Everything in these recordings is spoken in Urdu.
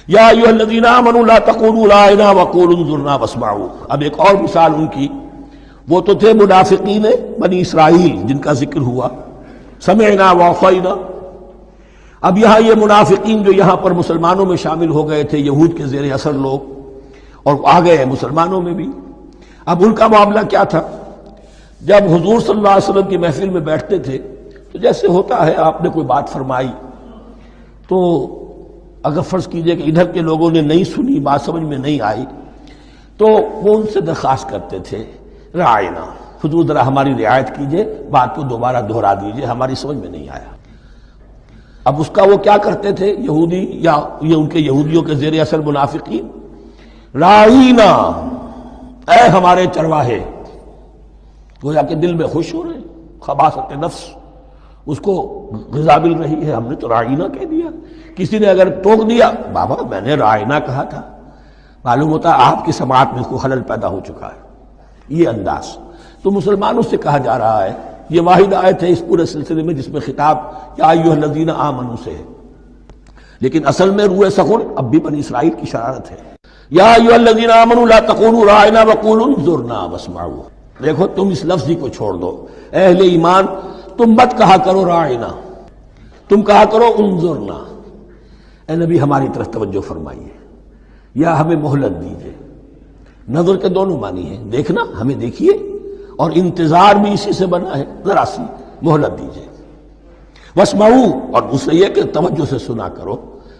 یا ایھا الذین آمنوا لا تقولوا رائنا وقولوا انظرنا واسمعوا. اب ایک اور مثال ان کی، وہ تو تھے منافقین بنی اسرائیل جن کا ذکر ہوا، سمعنا وعصینا. اب یہاں یہ منافقین جو یہاں پر مسلمانوں میں شامل ہو گئے تھے، یہود کے زیر اثر لوگ، اور آ گئے ہیں مسلمانوں میں بھی. اب ان کا معاملہ کیا تھا؟ جب حضور صلی اللہ علیہ وسلم کی محفل میں بیٹھتے تھے تو جیسے ہوتا ہے آپ نے کوئی بات فرمائی تو اگر فرض کیجئے کہ ادھر کے لوگوں نے نہیں سنی، بات سمجھ میں نہیں آئی، تو وہ ان سے درخواست کرتے تھے رعاینا، حضور ذرا ہماری رعایت کیجئے، بات کو دوبارہ دہرا دیجئے، ہماری سمجھ میں نہیں آیا. اب اس کا وہ کیا کرتے تھے یہودی یا یہ ان کے یہودیوں کے زیر اثر منافقین؟ رعینا، اے ہمارے چرواہے. گویا کہ دل میں خوش ہو رہے، خباثت نفس اس کو غذا مل رہی ہے، ہم نے تو رعینا کہہ دیا. کسی نے اگر ٹوک دیا، بابا میں نے رعینا کہا تھا، معلوم ہوتا ہے آپ کی سماعت میں کوئی خلل پیدا ہو چکا ہے. یہ انداز تو مسلمانوں سے کہا جا رہا ہے. یہ واحد آیت ہے اس پورے سلسلے میں جس میں خطاب یا ایھا الذین آمنوا سے ہے، لیکن اصل میں روح سخن اب بھی بنی اسرائیل کی شرارت ہے. یا ایھا الذین آمنوا لا تقولوا رعینا وقولوا انظرنا واسمعوا. دیکھو تم اس لفظ کو چھوڑ دو، اہل ایمان تم مت کہا کرو رعینا، تم کہا کرو انظرنا. اے نبی ہماری طرف توجہ فرمائیے یا ہمیں مہلت دیجیے. نظر کے دونوں معنی ہیں، دیکھنا ہمیں دیکھیے، اور انتظار بھی اسی سے بنا ہے، ذرا سی مہلت دیجیے. واسمعوا، اور دوسرے یہ کہ توجہ سے سنا کرو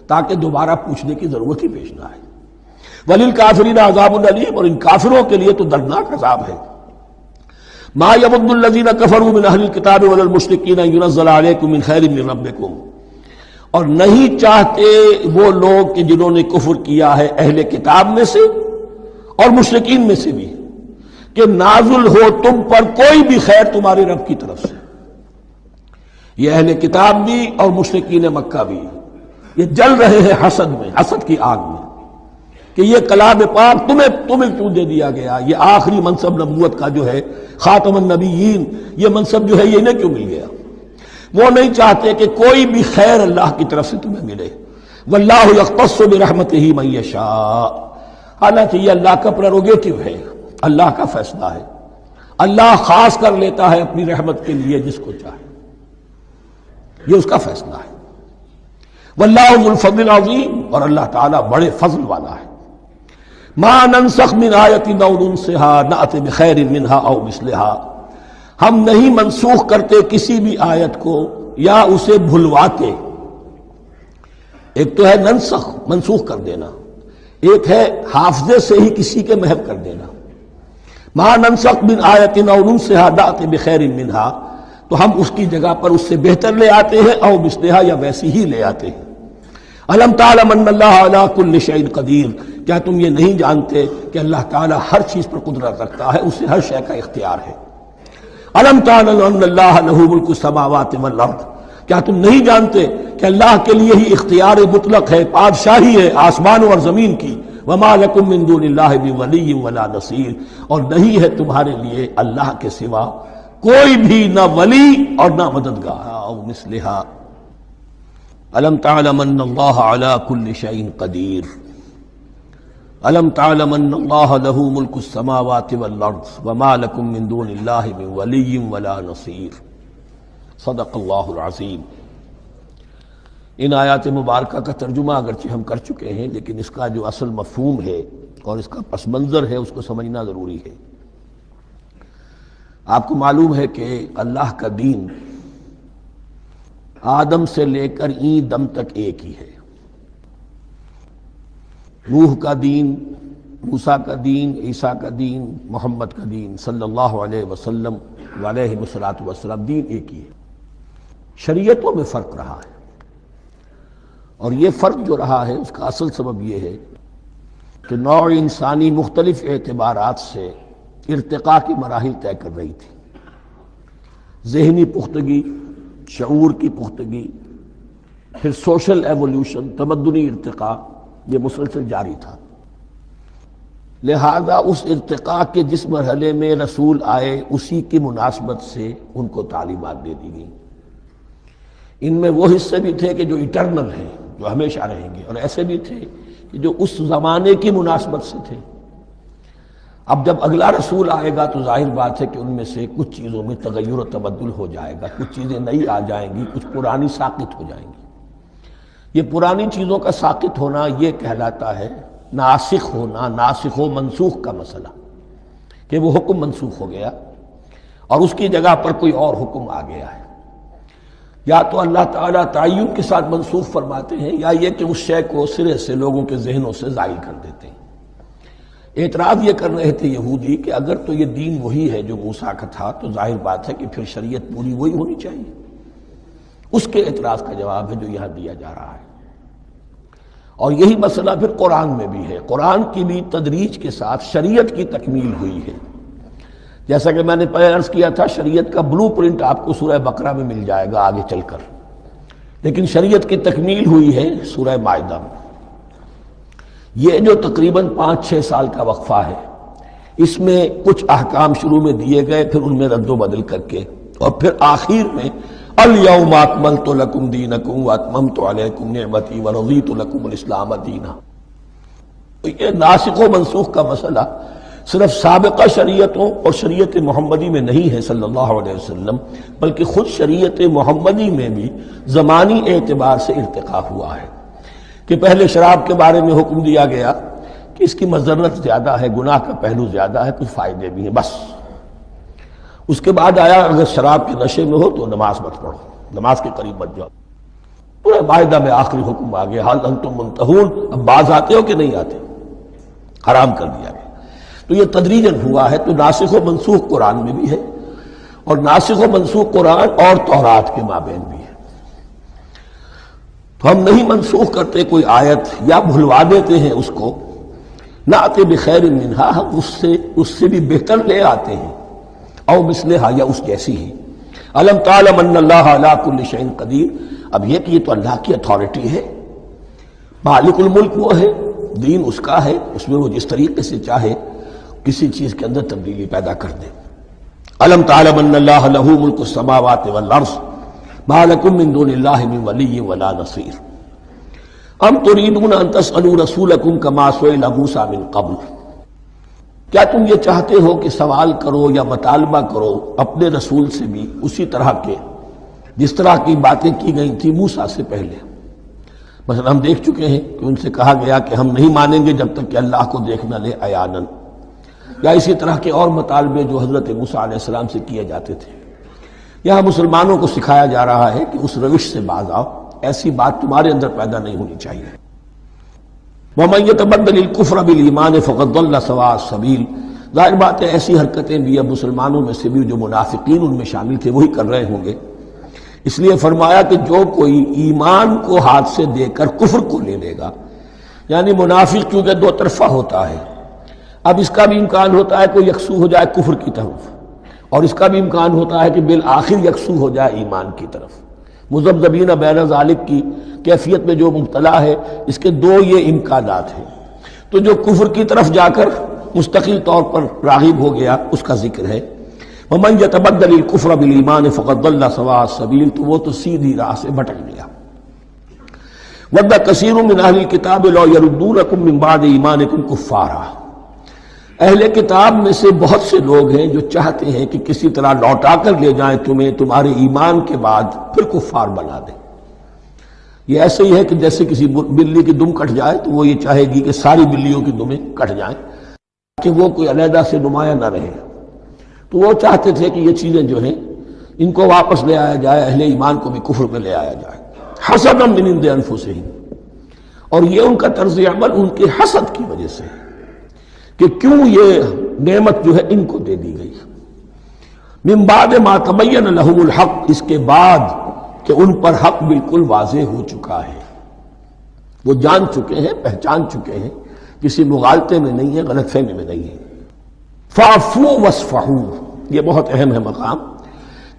تاکہ دوبارہ پوچھنے کی ضرورت ہی پیش نہ آئے. وللکافرین عذاب علیم، اور ان کافروں کے لیے تو دردناک عذاب ہے. ما یود الذین کفروا من اہل الکتاب ولا المشرکین ان ینزل علیکم من خیر من ربکم. اور نہیں چاہتے وہ لوگ کہ جنہوں نے کفر کیا ہے اہل کتاب میں سے اور مشرکین میں سے بھی، کہ نازل ہو تم پر کوئی بھی خیر تمہاری رب کی طرف سے. یہ اہل کتاب بھی اور مشرکین مکہ بھی یہ جل رہے ہیں حسد میں، حسد کی آگ میں، کہ یہ کلام پاک تمہیں کیوں دے دیا گیا، یہ آخری منصب نبوت کا جو ہے خاتم النبیین، یہ منصب جو ہے یہ انہیں کیوں مل گیا. وہ نہیں چاہتے کہ کوئی بھی خیر اللہ کی طرف سے تمہیں ملے. واللہ یختص برحمتہ من یشاء، حالانکہ یہ اللہ کا پریروگیٹو ہے، اللہ کا فیصلہ ہے. اللہ خاص کر لیتا ہے اپنی رحمت کے لیے جس کو چاہے، یہ اس کا فیصلہ ہے. واللہ ذو الفضل العظیم، اور اللہ تعالیٰ بڑے فضل والا ہے. ما ننسخ من آیت او ننسها نأت بخیر منها او مثلها، ہم نہیں منسوخ کرتے کسی بھی آیت کو یا اسے بھلواتے. ایک تو ہے ننسخ، منسوخ کر دینا، ایک ہے حافظے سے ہی کسی کے محو کر دینا. ما ننسخ من آیت او ننسها نأت بخیر منها، تو ہم اس کی جگہ پر اس سے بہتر لے آتے ہیں، او مثلها یا ویسی ہی لے آتے ہیں. الم تعلم ان اللہ علی کل شیء قدیر، کیا تم یہ نہیں جانتے کہ اللہ تعالیٰ ہر چیز پر قدرت رکھتا ہے، اسے ہر شے کا اختیار ہے. الم تعلم ان اللہ لہ ملک السماوات والارض، کیا تم نہیں جانتے کہ اللہ کے لیے ہی اختیار مطلق ہے، بادشاہی ہے آسمانوں اور زمین کی. وما لکم من دون اللہ من ولی ولا نصیر، اور نہیں ہے تمہارے لیے اللہ کے سوا کوئی بھی نہ ولی اور نہ مددگار. او مثلہا الم تعلم ان اللہ علی کل شیء قدیر، الم تعلم ان اللہ لہ ملک السماوات والارض وما لکم من دون اللہ من ولی ولا نصیر. صدق اللہ العظیم. ان آیات مبارکہ کا ترجمہ اگرچہ ہم کر چکے ہیں، لیکن اس کا جو اصل مفہوم ہے اور اس کا پس منظر ہے اس کو سمجھنا ضروری ہے. آپ کو معلوم ہے کہ اللہ کا دین آدم سے لے کر این دم تک ایک ہی ہے. نوح کا دین، موسیٰ کا دین، عیسیٰ کا دین، محمد کا دین صلی اللہ علیہ وسلم علیہ والسلام، دین ایک ہی ہے. شریعتوں میں فرق رہا ہے، اور یہ فرق جو رہا ہے اس کا اصل سبب یہ ہے کہ نوع انسانی مختلف اعتبارات سے ارتقاء کی مراحل طے کر رہی تھی. ذہنی پختگی، شعور کی پختگی، پھر سوشل ایولیوشن، تمدنی ارتقاء، یہ مسلسل جاری تھا. لہذا اس ارتقاء کے جس مرحلے میں رسول آئے اسی کی مناسبت سے ان کو تعلیمات دے دی گئی. ان میں وہ حصے بھی تھے کہ جو ایٹرنل ہیں، جو ہمیشہ رہیں گے، اور ایسے بھی تھے کہ جو اس زمانے کی مناسبت سے تھے۔ اب جب اگلا رسول آئے گا تو ظاہر بات ہے کہ ان میں سے کچھ چیزوں میں تغیر و تبدل ہو جائے گا، کچھ چیزیں نئی آ جائیں گی، کچھ پرانی ساقط ہو جائیں گی۔ یہ پرانی چیزوں کا ساقط ہونا یہ کہلاتا ہے ناسخ ہونا، ناسخ و منسوخ کا مسئلہ، کہ وہ حکم منسوخ ہو گیا اور اس کی جگہ پر کوئی اور حکم آ گیا ہے۔ یا تو اللہ تعالیٰ تعین کے ساتھ منسوخ فرماتے ہیں، یا یہ کہ اس شے کو سرے سے لوگوں کے ذہنوں سے زائل کر دیتے ہیں۔ اعتراض یہ کر رہے تھے یہودی کہ اگر تو یہ دین وہی ہے جو موسیٰ کا تھا تو ظاہر بات ہے کہ پھر شریعت پوری وہی ہونی چاہیے۔ اس کے اعتراض کا جواب ہے جو یہاں دیا جا رہا ہے، اور یہی مسئلہ پھر قرآن میں بھی ہے۔ قرآن کی بھی تدریج کے ساتھ شریعت کی تکمیل ہوئی ہے، جیسا کہ میں نے پہلے عرض کیا تھا، شریعت کا بلو پرنٹ آپ کو سورہ بقرہ میں مل جائے گا آگے چل کر، لیکن شریعت کی تکمیل ہوئی ہے سورہ مائدہ میں۔ یہ جو تقریباً 5-6 سال کا وقفہ ہے، اس میں کچھ احکام شروع میں دیے گئے، پھر ان میں رد و بدل کر کے، اور پھر آخر میں الیوم اکملت لکم دینکم واتممت علیکم نعمتی ورضیت لکم الاسلام دینا۔ یہ ناسخ و منسوخ کا مسئلہ صرف سابقہ شریعتوں اور شریعت محمدی میں نہیں ہے صلی اللہ علیہ وسلم، بلکہ خود شریعت محمدی میں بھی زمانی اعتبار سے ارتقا ہوا ہے، کہ پہلے شراب کے بارے میں حکم دیا گیا کہ اس کی مضرت زیادہ ہے، گناہ کا پہلو زیادہ ہے، کچھ فائدے بھی ہیں بس۔ اس کے بعد آیا اگر شراب کے نشے میں ہو تو نماز مت پڑھو، نماز کے قریب مت جاؤ۔ پورا معاہدہ میں آخری حکم آ گیا، حال انتم منتہون، اب باز آتے ہو کہ نہیں آتے، حرام کر دیا گیا۔ تو یہ تدریجاً ہوا ہے، تو ناسخ و منسوخ قرآن میں بھی ہے، اور ناسخ و منسوخ قرآن اور تورات کے مابین بھی ہے۔ تو ہم نہیں منسوخ کرتے کوئی آیت یا بھلوا دیتے ہیں اس کو، نأتی بخیر منہا، ہم اس سے بھی بہتر لے آتے ہیں، او مثلہا، یا اس جیسی ہی۔ الم تعلم ان اللہ علی کل شیء قدیر، اب یہ کہ یہ تو اللہ کی اتھارٹی ہے، مالک الملک وہ ہے، دین اس کا ہے، اس میں وہ جس طریقے سے چاہے کسی چیز کے اندر تبدیلی پیدا کر دے۔ الم تعلم ان اللہ لہ ملک السماوات والارض ما لکم من دون اللہ من ولی ولا نصیر ام تريدون ان تسألوا رسولکم کما سئل موسیٰ من قبل، کیا تم یہ چاہتے ہو کہ سوال کرو یا مطالبہ کرو اپنے رسول سے بھی اسی طرح کے جس طرح کی باتیں کی گئی تھی موسیٰ سے پہلے؟ مثلا ہم دیکھ چکے ہیں کہ ان سے کہا گیا کہ ہم نہیں مانیں گے جب تک کہ اللہ کو دیکھ نہ لے عیاناً، یا اسی طرح کے اور مطالبے جو حضرت موسیٰ علیہ السلام سے کیے جاتے تھے۔ یہاں مسلمانوں کو سکھایا جا رہا ہے کہ اس روش سے باز آؤ، ایسی بات تمہارے اندر پیدا نہیں ہونی چاہیے۔ وَمَن يَتَبَدَّلِ الْكُفْرَ بِالْإِيمَانِ فَقَدْ ضَلَّ سَوَاءَ السَّبِيلِ، ظاہر بات ہے ایسی حرکتیں بھی اب مسلمانوں میں سے بھی جو منافقین ان میں شامل تھے وہی کر رہے ہوں گے۔ اس لیے فرمایا کہ جو کوئی ایمان کو ہاتھ سے دے کر کفر کو لے لے گا، یعنی منافق کیونکہ دو طرفہ ہوتا ہے، اب اس کا بھی امکان ہوتا ہے کوئی یکسو ہو جائے کفر کی طرف، اور اس کا بھی امکان ہوتا ہے کہ بالآخر یکسو ہو جائے ایمان کی طرف۔ مذبذبین بین ذالک کی کیفیت میں جو مبتلا ہے، اس کے دو یہ امکانات ہیں۔ تو جو کفر کی طرف جا کر مستقل طور پر راغب ہو گیا اس کا ذکر ہے، وَمَن يَتَبَدَّلِ الْكُفْرَ بِالْإِيمَانِ فَقَدْ ضَلَّ سَوَاءَ السَّبِيلِ، تو وہ تو سیدھی راہ سے بھٹک گیا۔ وَدَّ كَثِيرٌ مِّنْ أَهْلِ الْكِتَابِ لَوْ يَرُدُّونَكُم مِّن بَعْدِ إِيمَانِكُمْ كُفَّارًا، اہل کتاب میں سے بہت سے لوگ ہیں جو چاہتے ہیں کہ کسی طرح لوٹا کر لے جائیں تمہیں تمہارے ایمان کے بعد پھر کفار بنا دیں۔ یہ ایسے ہی ہے کہ جیسے کسی بلی کی دم کٹ جائے تو وہ یہ چاہے گی کہ ساری بلیوں کی دمیں کٹ جائیں کہ وہ کوئی علیحدہ سے نمایاں نہ رہے۔ تو وہ چاہتے تھے کہ یہ چیزیں جو ہیں ان کو واپس لے آیا جائے، اہل ایمان کو بھی کفر میں لے آیا جائے، حسدا من عند انفسہم، اور یہ ان کا طرز عمل ان کے حسد کی وجہ سے کہ کیوں یہ نعمت جو ہے ان کو دے دی گئی۔ من بعد ما تبین لہم الحق، اس کے بعد کہ ان پر حق بالکل واضح ہو چکا ہے، وہ جان چکے ہیں، پہچان چکے ہیں، کسی مغالطے میں نہیں ہے، غلط فہمی میں نہیں ہے۔ فاعفوا واصفحوا، یہ بہت اہم ہے مقام۔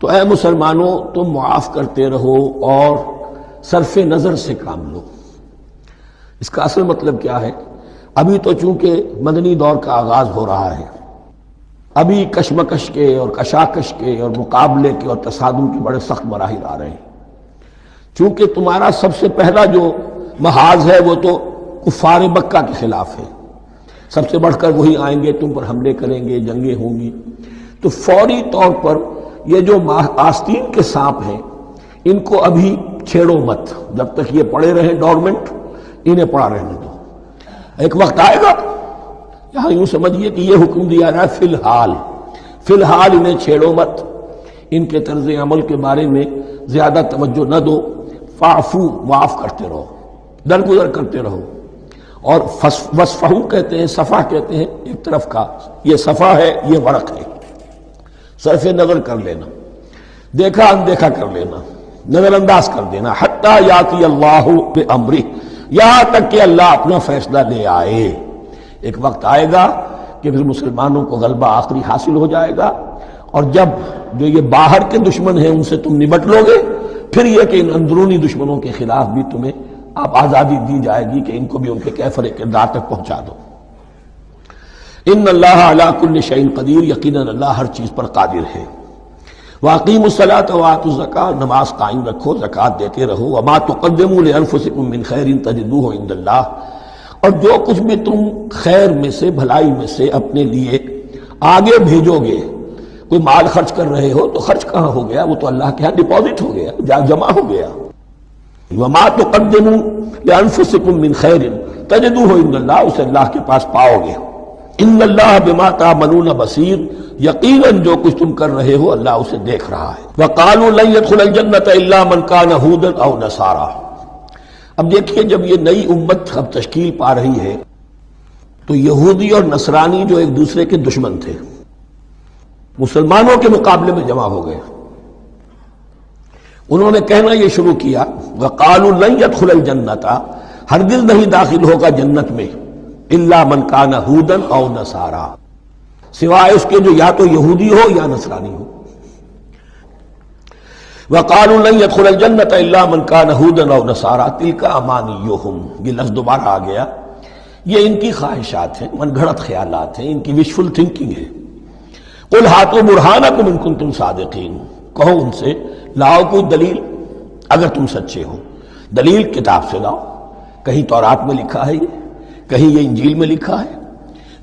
تو اے مسلمانوں تم معاف کرتے رہو اور صرف نظر سے کام لو۔ اس کا اصل مطلب کیا ہے؟ ابھی تو چونکہ مدنی دور کا آغاز ہو رہا ہے، ابھی کشمکش کے اور کشاکش کے اور مقابلے کے اور تصادم کے بڑے سخت مراحل آ رہے ہیں۔ چونکہ تمہارا سب سے پہلا جو محاذ ہے وہ تو کفار مکہ کے خلاف ہے، سب سے بڑھ کر وہی آئیں گے، تم پر حملے کریں گے، جنگیں ہوں گی۔ تو فوری طور پر یہ جو آستین کے سانپ ہیں ان کو ابھی چھیڑو مت، جب تک یہ پڑے رہیں ڈورمنٹ، انہیں پڑا رہنے دو۔ ایک وقت آئے گا، یہاں یوں سمجھیے کہ یہ حکم دیا رہا ہے فی الحال انہیں چھیڑو مت، ان کے طرز عمل کے بارے میں زیادہ توجہ نہ دو، فاعفو معاف کرتے رہو، درگزر کرتے رہو۔ اور وصفہو کہتے ہیں، صفح کہتے ہیں ایک طرف کا، یہ صفح ہے، یہ ورق ہے، صرف نظر کر لینا، دیکھا اندیکھا کر لینا، نظر انداز کر دینا، حتی یاتی اللہ بامرہ، یہاں تک کہ اللہ اپنا فیصلہ لے آئے۔ ایک وقت آئے گا کہ پھر مسلمانوں کو غلبہ آخری حاصل ہو جائے گا، اور جب جو یہ باہر کے دشمن ہیں ان سے تم نمٹ لو گے، پھر یہ کہ ان اندرونی دشمنوں کے خلاف بھی تمہیں آپ آزادی دی جائے گی کہ ان کو بھی ان کے کیفر کردار تک پہنچا دو۔ ان اللہ علی کل شیء قدیر، یقیناً اللہ ہر چیز پر قادر ہے۔ واقیموا الصلاۃ وآتوا الزکاۃ، نماز قائم رکھو، زکوٰۃ دیتے رہو۔ وما تقدموا لانفسکم من خیر تجدوہ عند اللہ، اور جو کچھ بھی تم خیر میں سے، بھلائی میں سے اپنے لیے آگے بھیجو گے، کوئی مال خرچ کر رہے ہو تو خرچ کہاں ہو گیا؟ وہ تو اللہ کے ہاں ڈپازٹ ہو گیا، جمع ہو گیا۔ وما تقدموا لانفسکم من خیر تجدوہ عند اللہ، اسے اللہ کے پاس پاؤ گے۔ ان اللہ بما تعملون بصیر، یقیناً جو کچھ تم کر رہے ہو اللہ اسے دیکھ رہا ہے۔ وقالوا لن يدخل الجنۃ الا من كان هودا او نصارى۔ اب دیکھیے جب یہ نئی امت اب تشکیل پا رہی ہے تو یہودی اور نصرانی جو ایک دوسرے کے دشمن تھے مسلمانوں کے مقابلے میں جمع ہو گئے، انہوں نے کہنا یہ شروع کیا، وقالوا لن يدخل الجنۃ، ہرگز نہیں داخل ہوگا جنت میں، الا من کان ہودا او نصارا، سوائے اس کے جو یا تو یہودی ہو یا نصرانی ہو۔ وقالوا لن يدخل الجنۃ الا من کان ہودا او نصارا تلک امانیہم، یہ لفظ دوبارہ آ گیا، یہ ان کی خواہشات ہیں، من گھڑت خیالات ہیں، ان کی وشفل تھنکنگ ہے۔ قل ہاتوا برہانکم ان کنتم صادقین، کہو ان سے لاؤ کوئی دلیل اگر تم سچے ہو، دلیل کتاب سے لاؤ، کہیں تورات میں لکھا ہے یہ، کہیں یہ انجیل میں لکھا ہے،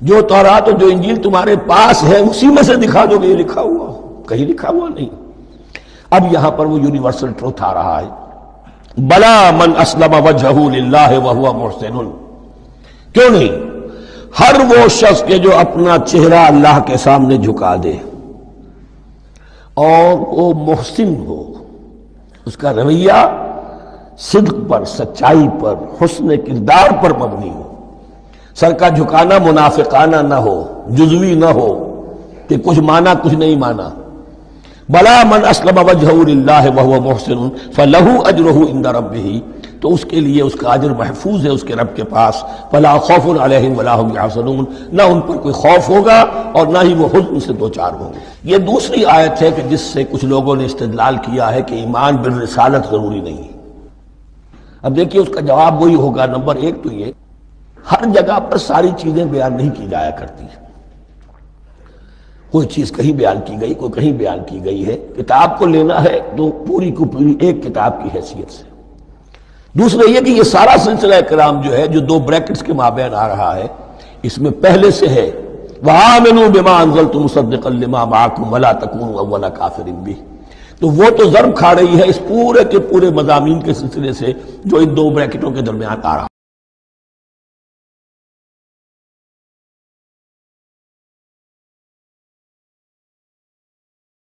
جو تورات اور جو انجیل تمہارے پاس ہے اسی میں سے دکھا دو کہ یہ لکھا ہوا ہو، کہیں لکھا ہوا نہیں۔ اب یہاں پر وہ یونیورسل ٹروتھ آ رہا ہے، بلا من اسلم وجہہ للہ وہو محسن، کیوں نہیں، ہر وہ شخص کے جو اپنا چہرہ اللہ کے سامنے جھکا دے اور وہ محسن ہو، اس کا رویہ صدق پر، سچائی پر، حسن کردار پر مبنی ہو، سر کا جھکانا منافقانہ نہ ہو، جزوی نہ ہو کہ کچھ مانا کچھ نہیں مانا۔ بلا من اسلم وجہہ للہ وہو محسن فلہ اجرہ عند ربہ، تو اس کے لیے اس کا اجر محفوظ ہے اس کے رب کے پاس۔ فلا خوف علیہم ولا هم یحزنون، نہ ان پر کوئی خوف ہوگا اور نہ ہی وہ حزن سے دوچار ہوں گے۔ یہ دوسری آیت ہے کہ جس سے کچھ لوگوں نے استدلال کیا ہے کہ ایمان بالرسالت ضروری نہیں ہے۔ اب دیکھیے اس کا جواب وہی ہوگا، نمبر ایک تو یہ، ہر جگہ پر ساری چیزیں بیان نہیں کی جایا کرتی ہیں، کوئی چیز کہیں بیان کی گئی، کوئی کہیں بیان کی گئی ہے۔ کتاب کو لینا ہے تو پوری کو پوری ایک کتاب کی حیثیت سے۔ دوسرا یہ کہ یہ سارا سلسلہ کرام جو ہے، جو دو بریکٹس کے مابین آ رہا ہے، اس میں پہلے سے ہے وَآمِنُوا بِمَا أَنزَلْتُ مُصَدِّقًا لِمَا مَعَكُمْ وَلَا تَكُونُوا أَوَّلَ كَافِرٍ بِهِ، تو وہ تو ضرب کھا رہی ہے اس پورے کے پورے مضامین کے سلسلے سے جو ان دو بریکٹوں کے درمیان آ رہا ہے۔